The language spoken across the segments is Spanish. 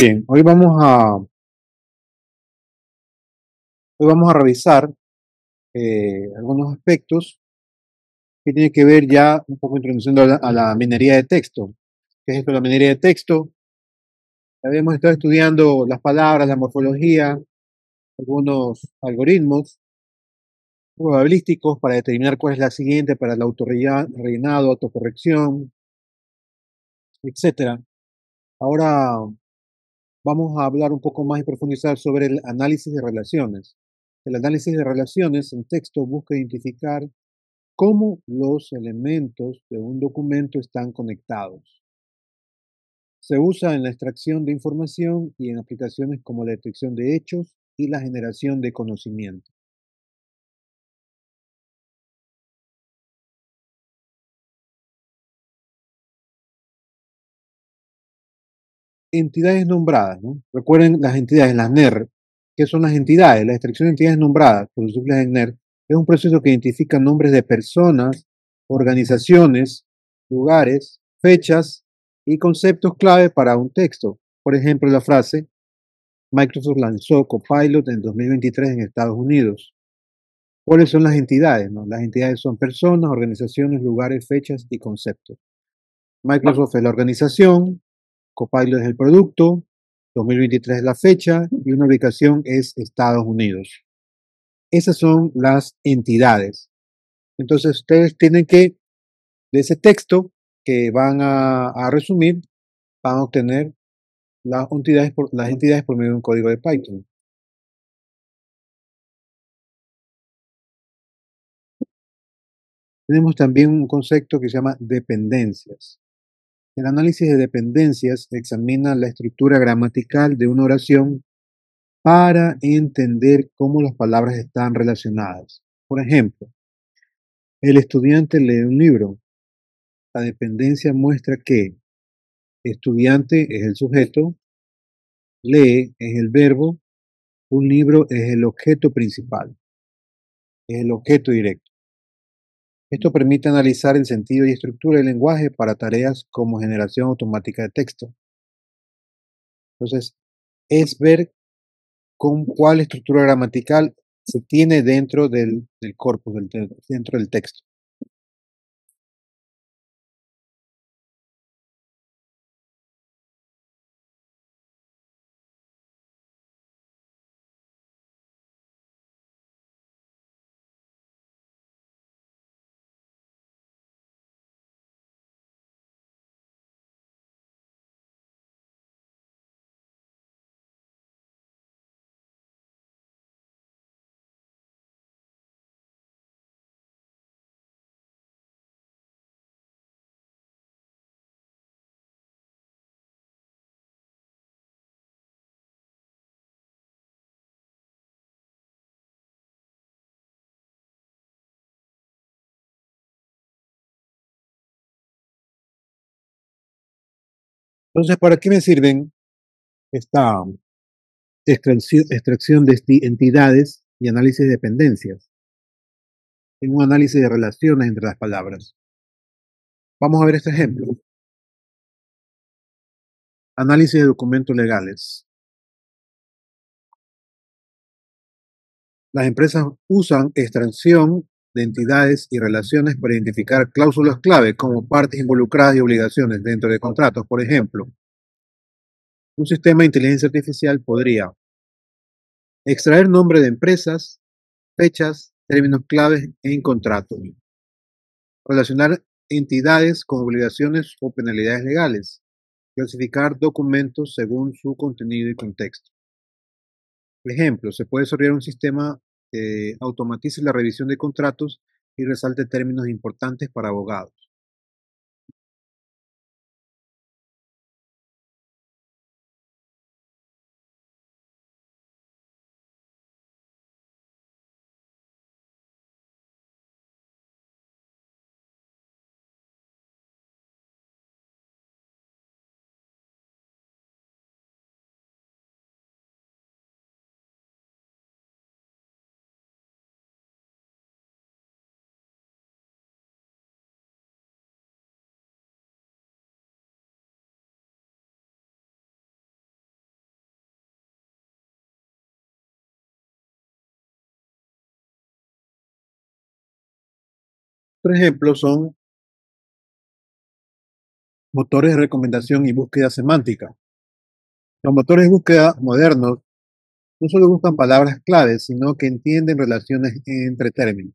Bien, hoy vamos a revisar algunos aspectos que tienen que ver ya un poco introduciendo a la minería de texto. ¿Qué es esto de la minería de texto? Habíamos estado estudiando las palabras, la morfología, algunos algoritmos probabilísticos para determinar cuál es la siguiente para el autorrellenado, autocorrección, etcétera. Ahora vamos a hablar un poco más y profundizar sobre el análisis de relaciones. El análisis de relaciones en texto busca identificar cómo los elementos de un documento están conectados. Se usa en la extracción de información y en aplicaciones como la detección de hechos y la generación de conocimiento. Entidades nombradas, ¿no? Recuerden las entidades, las NER. ¿Qué son las entidades? La extracción de entidades nombradas, por sus siglas en NER, es un proceso que identifica nombres de personas, organizaciones, lugares, fechas y conceptos clave para un texto. Por ejemplo, la frase Microsoft lanzó Copilot en 2023 en Estados Unidos. ¿Cuáles son las entidades? No? Las entidades son personas, organizaciones, lugares, fechas y conceptos. Microsoft es la organización, Copilot es el producto, 2023 es la fecha y una ubicación es Estados Unidos. Esas son las entidades. Entonces ustedes tienen que, de ese texto que van a resumir, van a obtener las entidades por medio de un código de Python. Tenemos también un concepto que se llama dependencias. El análisis de dependencias examina la estructura gramatical de una oración para entender cómo las palabras están relacionadas. Por ejemplo, el estudiante lee un libro. La dependencia muestra que estudiante es el sujeto, lee es el verbo, un libro es el objeto principal, es el objeto directo. Esto permite analizar el sentido y estructura del lenguaje para tareas como generación automática de texto. Entonces, es ver con cuál estructura gramatical se tiene dentro del corpus, dentro del texto. Entonces, ¿para qué me sirven esta extracción de entidades y análisis de dependencias en un análisis de relaciones entre las palabras? Vamos a ver este ejemplo. Análisis de documentos legales. Las empresas usan extracción de entidades y relaciones para identificar cláusulas clave como partes involucradas y obligaciones dentro de contratos. Por ejemplo, un sistema de inteligencia artificial podría extraer nombre de empresas, fechas, términos claves en contratos, relacionar entidades con obligaciones o penalidades legales, clasificar documentos según su contenido y contexto. Por ejemplo, se puede desarrollar un sistema que automatice la revisión de contratos y resalte términos importantes para abogados. Por ejemplo, son motores de recomendación y búsqueda semántica. Los motores de búsqueda modernos no solo buscan palabras claves, sino que entienden relaciones entre términos.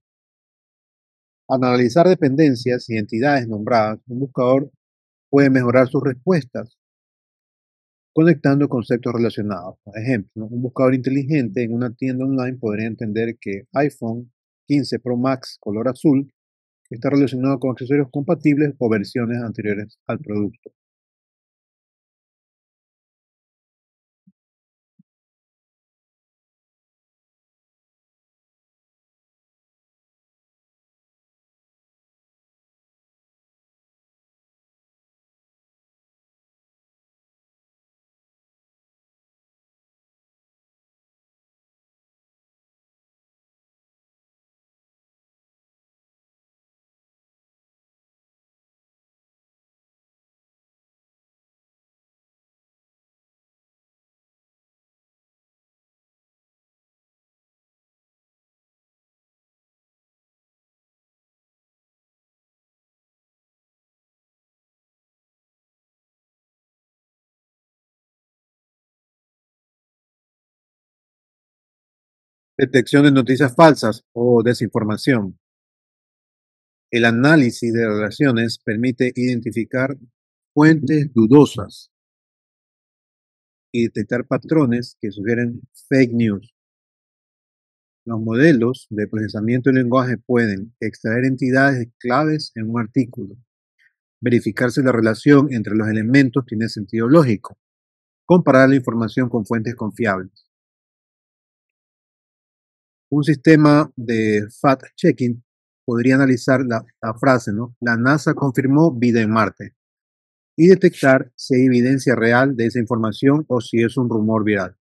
Al analizar dependencias y entidades nombradas, un buscador puede mejorar sus respuestas conectando conceptos relacionados. Por ejemplo, ¿no? Un buscador inteligente en una tienda online podría entender que iPhone 15 Pro Max color azul está relacionado con accesorios compatibles o versiones anteriores al producto. Detección de noticias falsas o desinformación. El análisis de relaciones permite identificar fuentes dudosas y detectar patrones que sugieren fake news. Los modelos de procesamiento de lenguaje pueden extraer entidades claves en un artículo, verificar si la relación entre los elementos tiene sentido lógico, comparar la información con fuentes confiables. Un sistema de fact-checking podría analizar la frase, ¿no? La NASA confirmó vida en Marte y detectar si hay evidencia real de esa información o si es un rumor viral.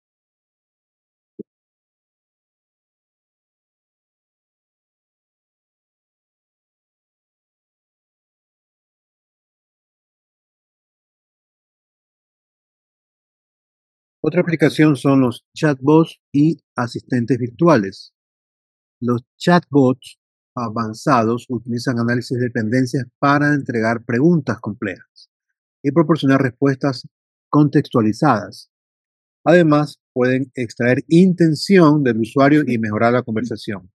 Otra aplicación son los chatbots y asistentes virtuales. Los chatbots avanzados utilizan análisis de tendencias para entregar preguntas complejas y proporcionar respuestas contextualizadas. Además, pueden extraer intención del usuario y mejorar la conversación.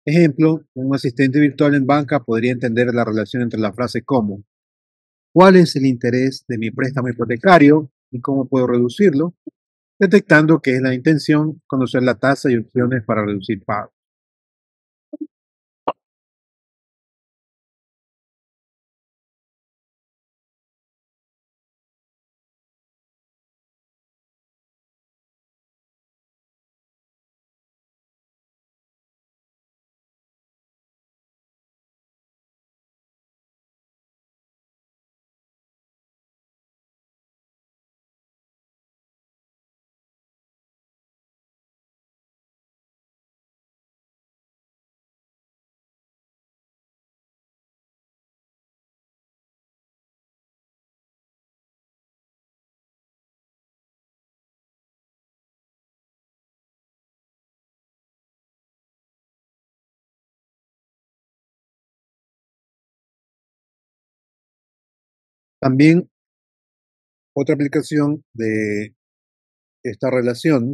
Ejemplo, un asistente virtual en banca podría entender la relación entre la frase como ¿cuál es el interés de mi préstamo hipotecario y cómo puedo reducirlo? Detectando que es la intención conocer la tasa y opciones para reducir pagos. También otra aplicación de esta relación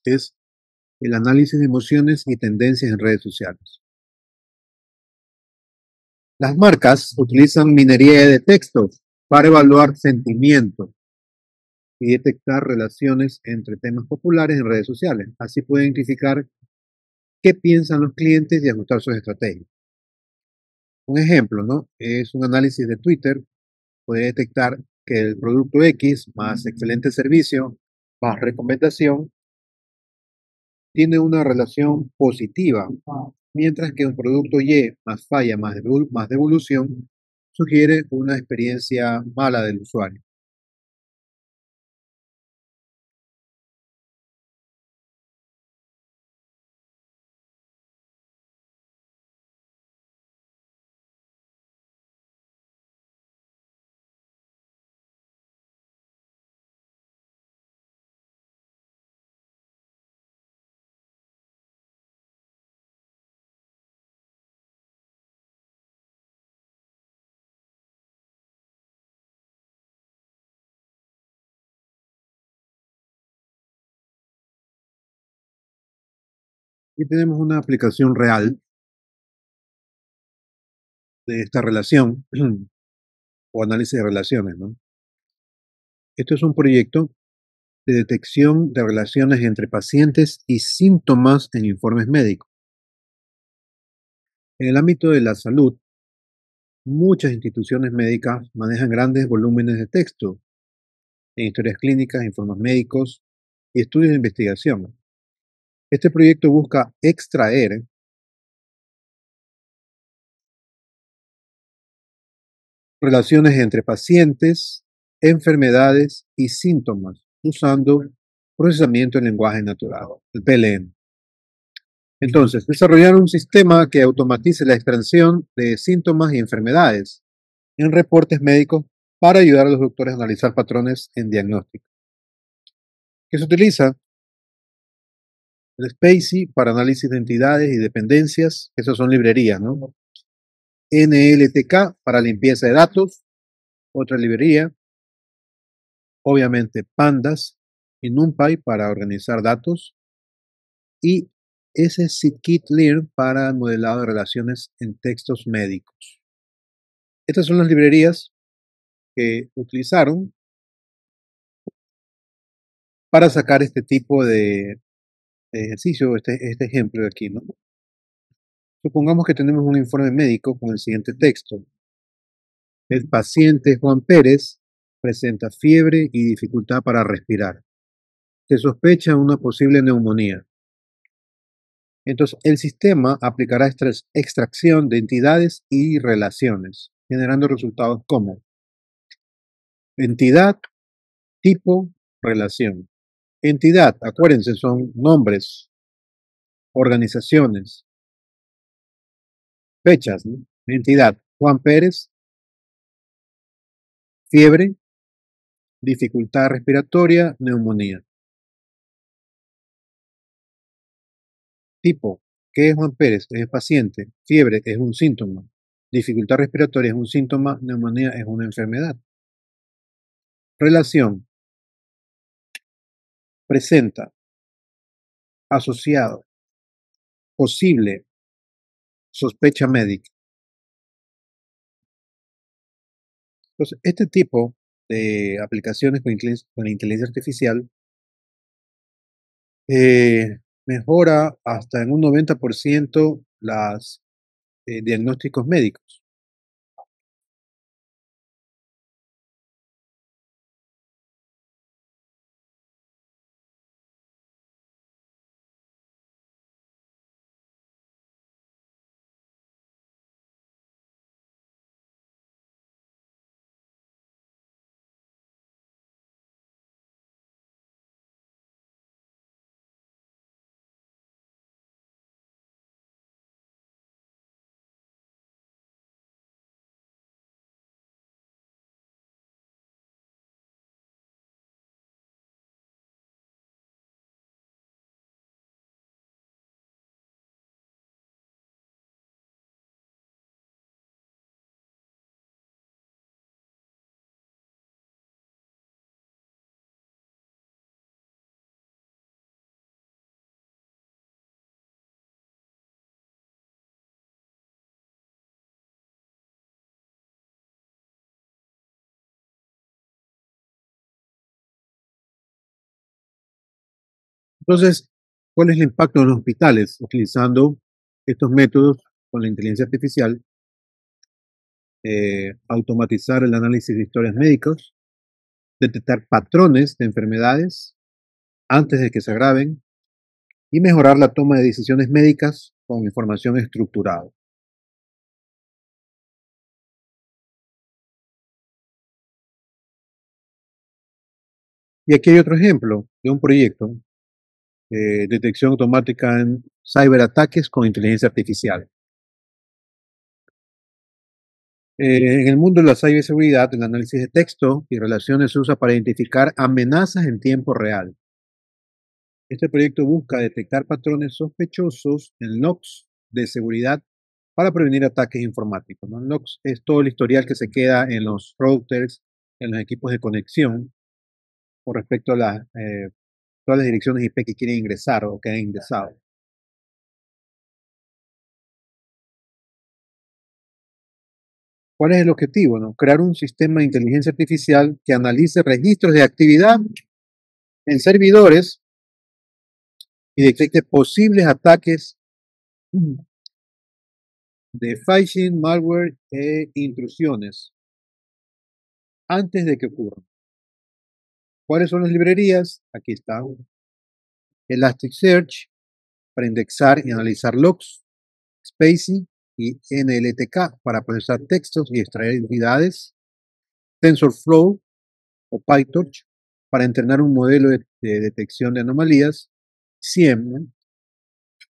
es el análisis de emociones y tendencias en redes sociales. Las marcas utilizan minería de textos para evaluar sentimientos y detectar relaciones entre temas populares en redes sociales. Así pueden identificar qué piensan los clientes y ajustar sus estrategias. Un ejemplo, ¿no? Es un análisis de Twitter, puede detectar que el producto X más excelente servicio más recomendación tiene una relación positiva, mientras que un producto Y más falla más devolución sugiere una experiencia mala del usuario. Aquí tenemos una aplicación real de esta relación o análisis de relaciones, ¿no? Esto es un proyecto de detección de relaciones entre pacientes y síntomas en informes médicos. En el ámbito de la salud, muchas instituciones médicas manejan grandes volúmenes de texto en historias clínicas, informes médicos y estudios de investigación. Este proyecto busca extraer relaciones entre pacientes, enfermedades y síntomas usando procesamiento en lenguaje natural, el PLN. Entonces, desarrollar un sistema que automatice la extracción de síntomas y enfermedades en reportes médicos para ayudar a los doctores a analizar patrones en diagnóstico. ¿Qué se utiliza? El SPACY para análisis de entidades y dependencias, esas son librerías, ¿no? NLTK para limpieza de datos, otra librería. Obviamente Pandas y NumPy para organizar datos y scikit-learn para modelado de relaciones en textos médicos. Estas son las librerías que utilizaron para sacar este tipo de ejercicio, este ejemplo de aquí, ¿no? Supongamos que tenemos un informe médico con el siguiente texto. El paciente Juan Pérez presenta fiebre y dificultad para respirar. Se sospecha una posible neumonía. Entonces, el sistema aplicará extracción de entidades y relaciones, generando resultados como entidad, tipo, relación. Entidad, acuérdense, son nombres, organizaciones, fechas, ¿no? Entidad, Juan Pérez, fiebre, dificultad respiratoria, neumonía. Tipo, ¿qué es Juan Pérez? Es paciente. Fiebre es un síntoma. Dificultad respiratoria es un síntoma. Neumonía es una enfermedad. Relación. Presenta. Asociado. Posible. Sospecha médica. Entonces, este tipo de aplicaciones con inteligencia artificial mejora hasta en un 90% los diagnósticos médicos. Entonces, ¿cuál es el impacto en los hospitales utilizando estos métodos con la inteligencia artificial? Automatizar el análisis de historias médicas, detectar patrones de enfermedades antes de que se agraven y mejorar la toma de decisiones médicas con información estructurada. Y aquí hay otro ejemplo de un proyecto de detección automática en ciberataques con inteligencia artificial. En el mundo de la ciberseguridad, el análisis de texto y relaciones se usa para identificar amenazas en tiempo real. Este proyecto busca detectar patrones sospechosos en logs de seguridad para prevenir ataques informáticos, ¿no? Logs es todo el historial que se queda en los routers, en los equipos de conexión, con respecto a todas las direcciones IP que quieren ingresar o que han ingresado. ¿Cuál es el objetivo? ¿No? Crear un sistema de inteligencia artificial que analice registros de actividad en servidores y detecte posibles ataques de phishing, malware e intrusiones antes de que ocurran. ¿Cuáles son las librerías? Aquí está. Elasticsearch para indexar y analizar logs, Spacy y NLTK para procesar textos y extraer entidades, TensorFlow o PyTorch para entrenar un modelo de detección de anomalías, SIEM, ¿no?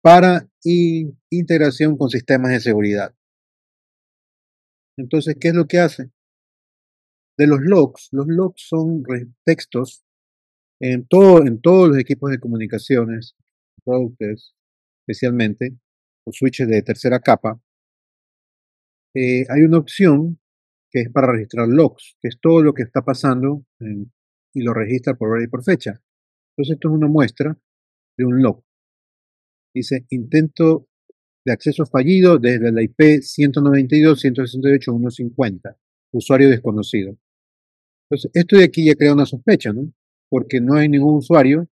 Para integración con sistemas de seguridad. Entonces, ¿qué es lo que hace? De los logs son textos en todos los equipos de comunicaciones, routers especialmente, o switches de tercera capa. Hay una opción que es para registrar logs, que es todo lo que está pasando y lo registra por hora y por fecha. Entonces, esto es una muestra de un log. Dice intento de acceso fallido desde la IP 192.168.150, usuario desconocido. Entonces, esto de aquí ya crea una sospecha, ¿no? Porque no hay ningún usuario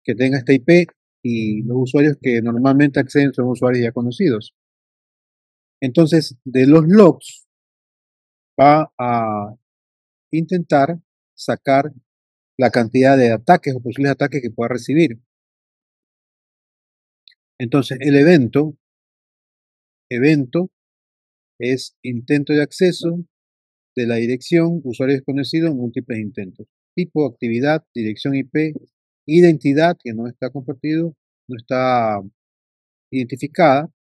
que tenga esta IP y los usuarios que normalmente acceden son usuarios ya conocidos. Entonces, de los logs va a intentar sacar la cantidad de ataques o posibles ataques que pueda recibir. Entonces, el evento es intento de acceso de la dirección, usuario desconocido, múltiples intentos. Tipo, actividad, dirección IP, identidad, que no está compartido, no está identificada,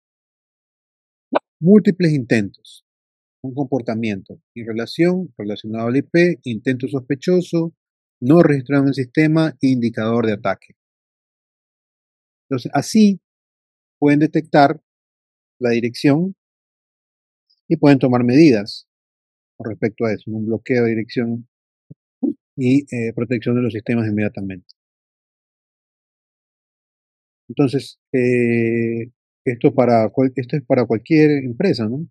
múltiples intentos, un comportamiento y relación relacionado al IP, intento sospechoso, no registrado en el sistema, indicador de ataque. Entonces, así pueden detectar la dirección y pueden tomar medidas con respecto a eso, un bloqueo de dirección y protección de los sistemas inmediatamente. Entonces, esto es para cualquier empresa, ¿no?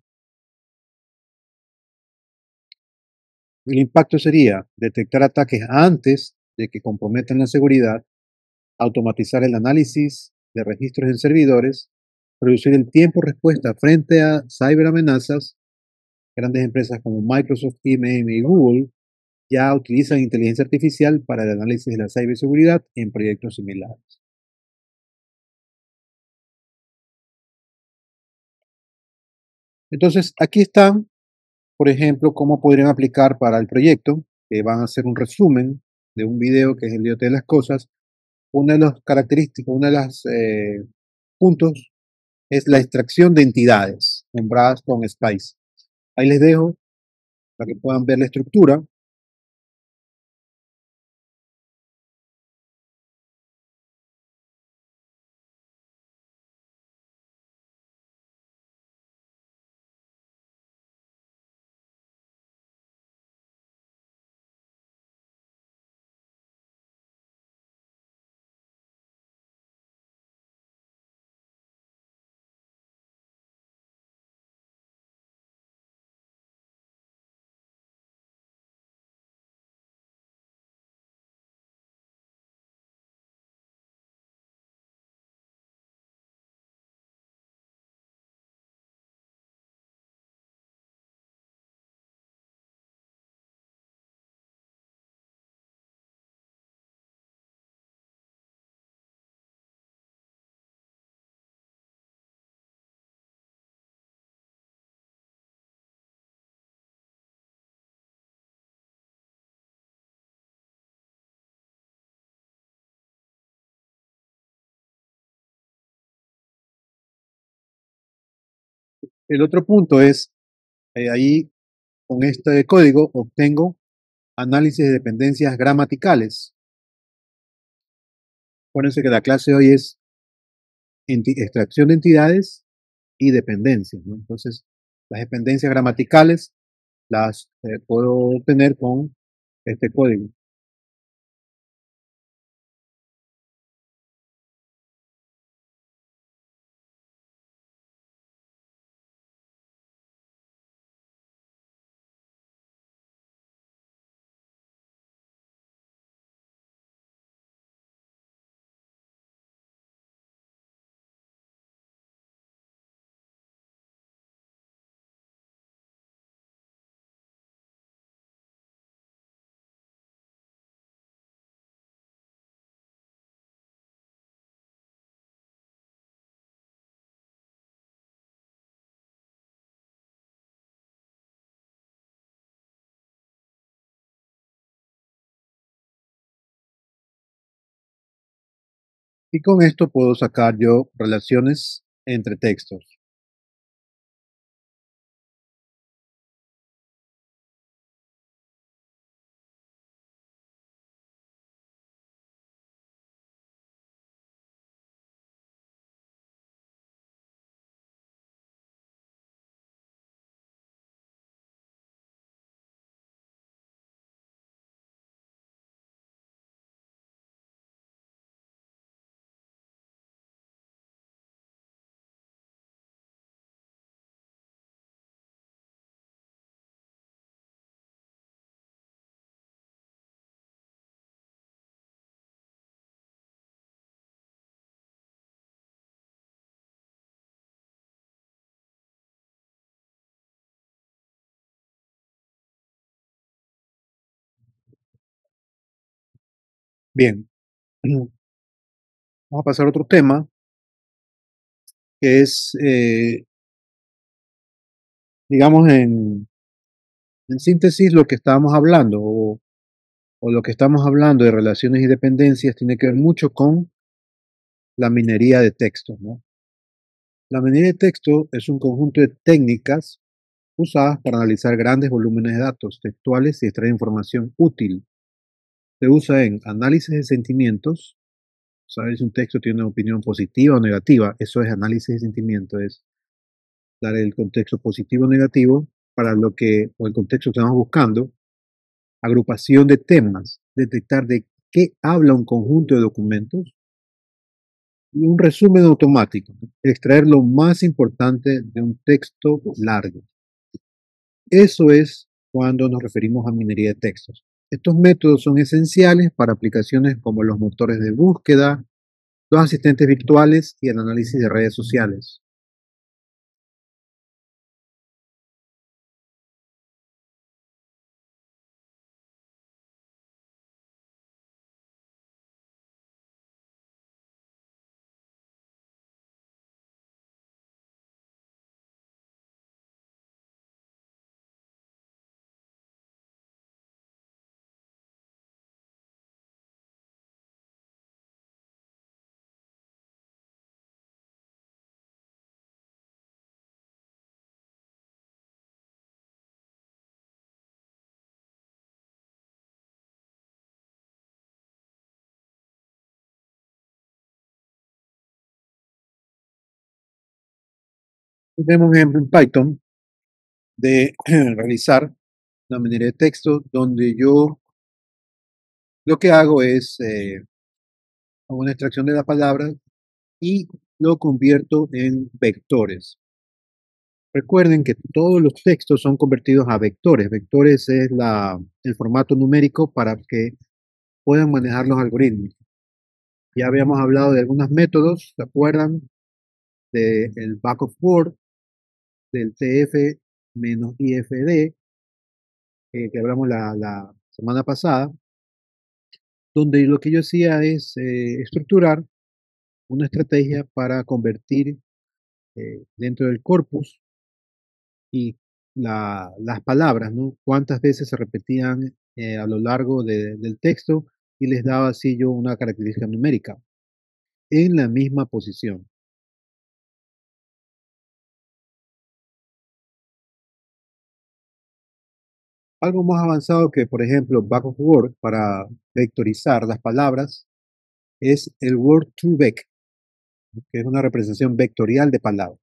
El impacto sería detectar ataques antes de que comprometan la seguridad, automatizar el análisis de registros en servidores, reducir el tiempo de respuesta frente a ciberamenazas. Grandes empresas como Microsoft, IBM y Google ya utilizan inteligencia artificial para el análisis de la ciberseguridad en proyectos similares. Entonces, aquí están, por ejemplo, cómo podrían aplicar para el proyecto, que van a hacer un resumen de un video que es el IoT de las cosas. Una de las características, una de las puntos es la extracción de entidades nombradas con Spice. Ahí les dejo para que puedan ver la estructura. El otro punto es, ahí con este código obtengo análisis de dependencias gramaticales. Acuérdense que la clase de hoy es extracción de entidades y dependencias, ¿no? Entonces, las dependencias gramaticales las puedo obtener con este código. Y con esto puedo sacar yo relaciones entre textos. Bien, vamos a pasar a otro tema, que es, digamos, en síntesis, lo que estábamos hablando o lo que estamos hablando de relaciones y dependencias tiene que ver mucho con la minería de textos, ¿no? La minería de texto es un conjunto de técnicas usadas para analizar grandes volúmenes de datos textuales y extraer información útil. Se usa en análisis de sentimientos, saber si un texto tiene una opinión positiva o negativa. Eso es análisis de sentimiento, es dar el contexto positivo o negativo para lo que, o el contexto que estamos buscando. Agrupación de temas, detectar de qué habla un conjunto de documentos y un resumen automático, extraer lo más importante de un texto largo. Eso es cuando nos referimos a minería de textos. Estos métodos son esenciales para aplicaciones como los motores de búsqueda, los asistentes virtuales y el análisis de redes sociales. Tenemos un ejemplo en Python de realizar la minería de texto donde yo lo que hago es hago una extracción de la palabra y lo convierto en vectores. Recuerden que todos los textos son convertidos a vectores. Vectores es el formato numérico para que puedan manejar los algoritmos. Ya habíamos hablado de algunos métodos, ¿se acuerdan? Del back of word, del TF-IFD, que hablamos la semana pasada, donde lo que yo hacía es estructurar una estrategia para convertir dentro del corpus y las palabras, ¿no? Cuántas veces se repetían a lo largo del texto y les daba así yo una característica numérica en la misma posición. Algo más avanzado que, por ejemplo, back of word para vectorizar las palabras es el word2vec, que es una representación vectorial de palabras.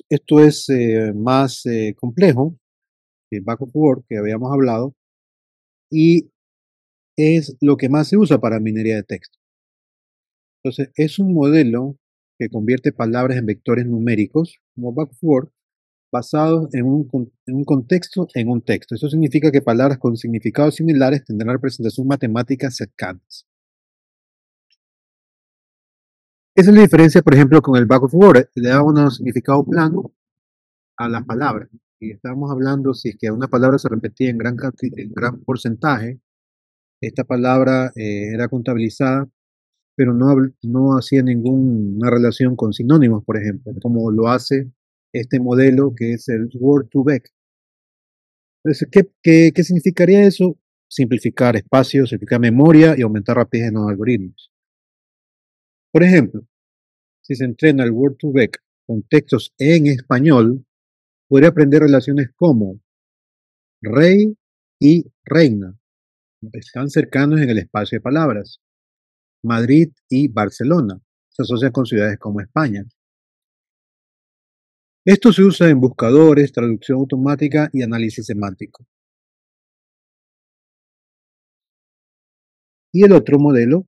Esto es más complejo que el back of word que habíamos hablado y es lo que más se usa para minería de texto. Entonces, es un modelo que convierte palabras en vectores numéricos, como back of word, basados en un contexto en un texto. Eso significa que palabras con significados similares tendrán representación matemática cercanas. Esa es la diferencia, por ejemplo, con el back of word. Le da un significado plano a las palabras. Y estamos hablando si es que una palabra se repetía en gran porcentaje, esta palabra era contabilizada, pero no hacía ninguna relación con sinónimos, por ejemplo, como lo hace este modelo que es el Word2Vec. Entonces, ¿qué significaría eso? Simplificar espacios, simplificar memoria y aumentar rapidez en los algoritmos. Por ejemplo, si se entrena el Word2Vec con textos en español, podría aprender relaciones como rey y reina. Están cercanos en el espacio de palabras. Madrid y Barcelona se asocian con ciudades como España. Esto se usa en buscadores, traducción automática y análisis semántico. Y el otro modelo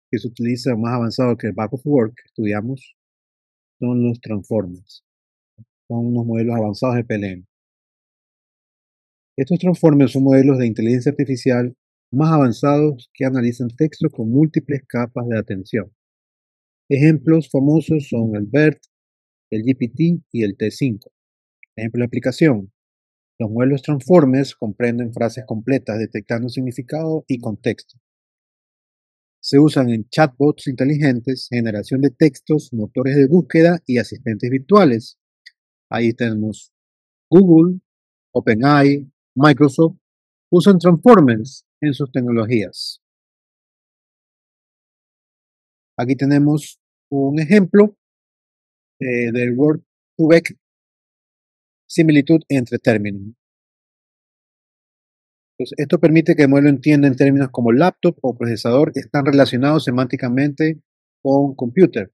que se utiliza más avanzado que el Back of Work que estudiamos son los transformers. Son unos modelos avanzados de PLM. Estos transformers son modelos de inteligencia artificial más avanzados que analizan textos con múltiples capas de atención. Ejemplos famosos son el BERT, el GPT y el T5. Ejemplo de aplicación. Los modelos Transformers comprenden frases completas detectando significado y contexto. Se usan en chatbots inteligentes, generación de textos, motores de búsqueda y asistentes virtuales. Ahí tenemos Google, OpenAI, Microsoft, usan Transformers en sus tecnologías. Aquí tenemos un ejemplo del Word2Vec, similitud entre términos. Entonces, esto permite que el modelo entienda en términos como laptop o procesador están relacionados semánticamente con computer.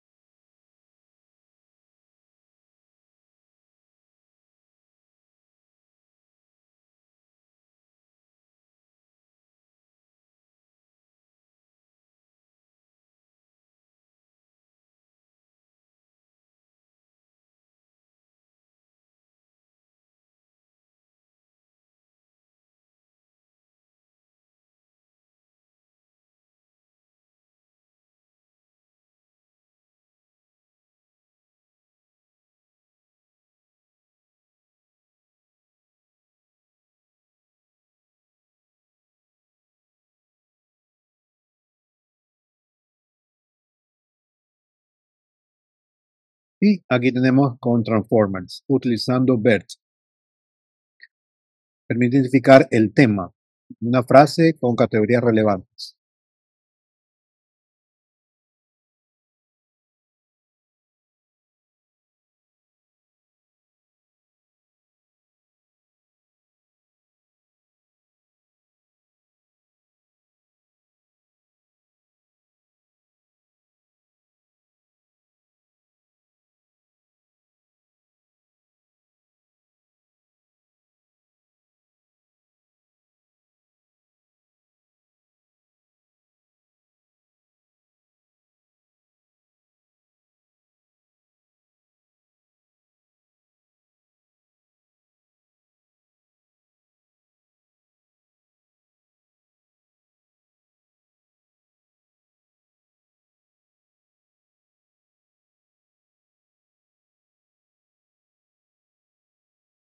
Y aquí tenemos con Transformers, utilizando BERT. Permite identificar el tema de una frase con categorías relevantes.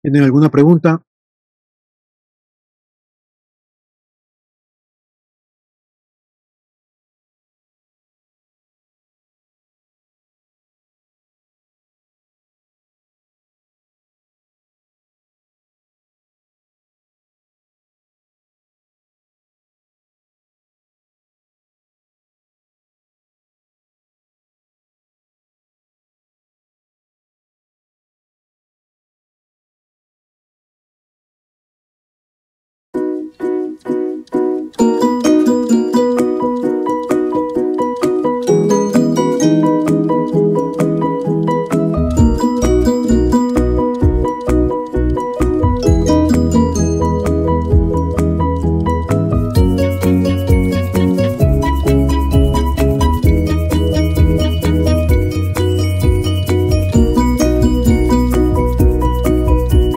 ¿Tienen alguna pregunta?